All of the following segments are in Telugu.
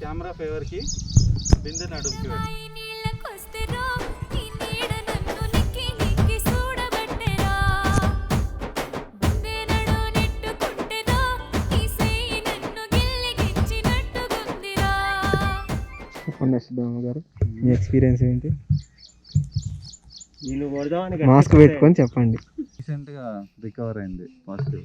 కెమెరా ఫేవర్ కి బిందె నడుముకి చెప్పండి సిద్ధమ్మ గారు, మీ ఎక్స్పీరియన్స్ ఏంటి? మాస్క్ పెట్టుకొని చెప్పండి. రీసెంట్ గా రికవర్ అయింది positive.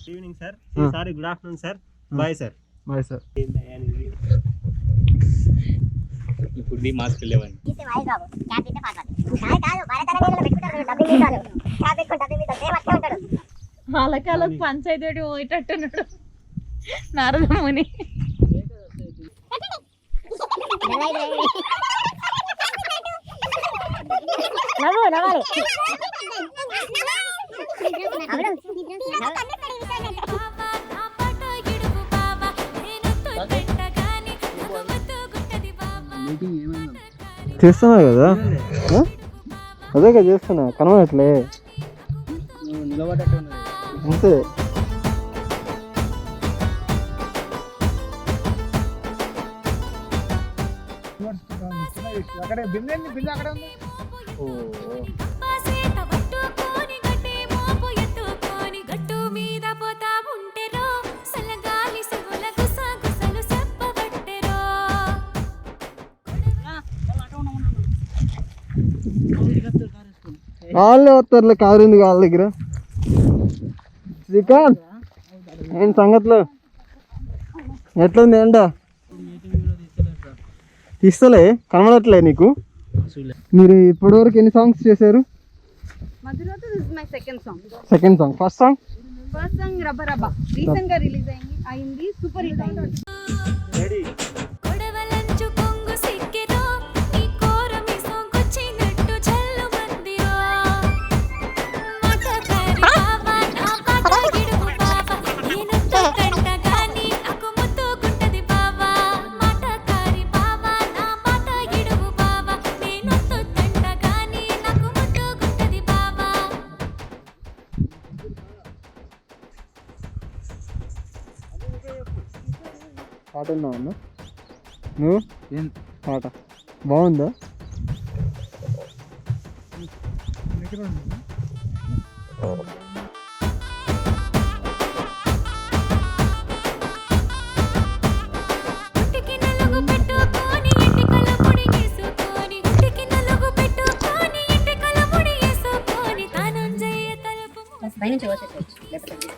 Evening sir, sorry good afternoon sir, bye sir. Bye sir. ఇప్పుడు నీ మాస్క్ లేవని వాళ్ళకి పంచాయతీ పోయేటట్టున్నాడు నారదముని. చేస్తున్నా కదా, అదే కదా చేస్తున్నా, కనబడట్లే అంతే. వాళ్ళే వస్తారులే, కారు ఉంది వాళ్ళ దగ్గర. శ్రీకాంత్, ఏంటి సంగతిలో? ఎట్లుంది ఎండ? తీస్తలే, కనబడట్లే నీకు? మీరు ఇప్పటివరకు ఎన్ని సాంగ్స్ చేశారు? Second song. First song Rabba Rabba recent గా రిలీజ్ అయింది, సూపర్ హిట్ అయింది. పాట ఉన్నావు అన్న నువ్వు? ఏం పాట బాగుందా?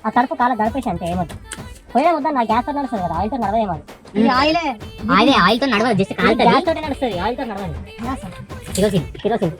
ఆ తరపు కాల గడిపేసి అంటే ఏమద్దు పోయినా వద్దా, నా గ్యాస్ తో నడుస్తుంది కదా, ఆయిల్తో నడవేమో. ఆయిల్ తో నడవదు, జస్ట్ గ్యాస్ తోటే నడుస్తుంది, ఆయిల్ తో నడవండి. కిరోసిన్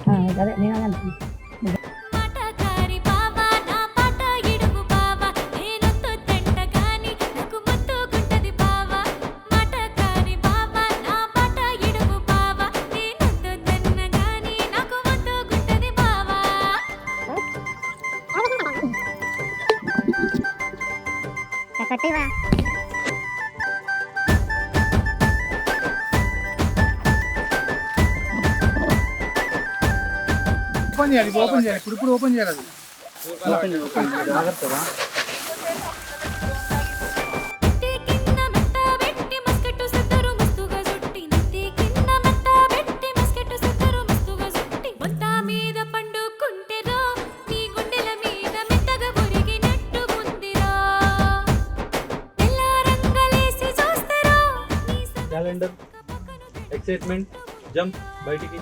ఓపెన్ చేయాలి, ఓపెన్ చేయాలి, ఇప్పుడు ఓపెన్ చేయాలి. జాగ్రత్తగా క్యాలెండర్ ఎక్సైట్మెంట్ జంప్ బయటికి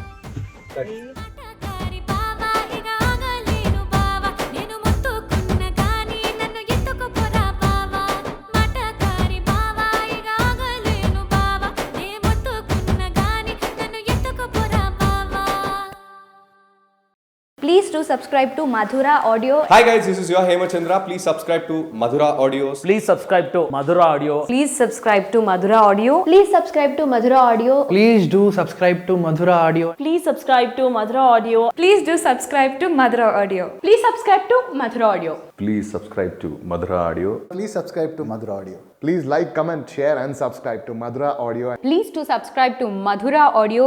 Please do subscribe to Madhura Audio. Hi guys, this is your Hema Chandra. Please subscribe to Madhura Audios. Please subscribe to Madhura Audio. Please subscribe to Madhura Audio. Please subscribe to Madhura Audio. Please do subscribe to Madhura Audio. Please subscribe to Madhura Audio. Please do subscribe to Madhura Audio. Please subscribe to Madhura Audio. Please subscribe to Madhura Audio. Please subscribe to Madhura Audio. Please like, comment, share and subscribe to Madhura Audio. Please do subscribe to Madhura Audio.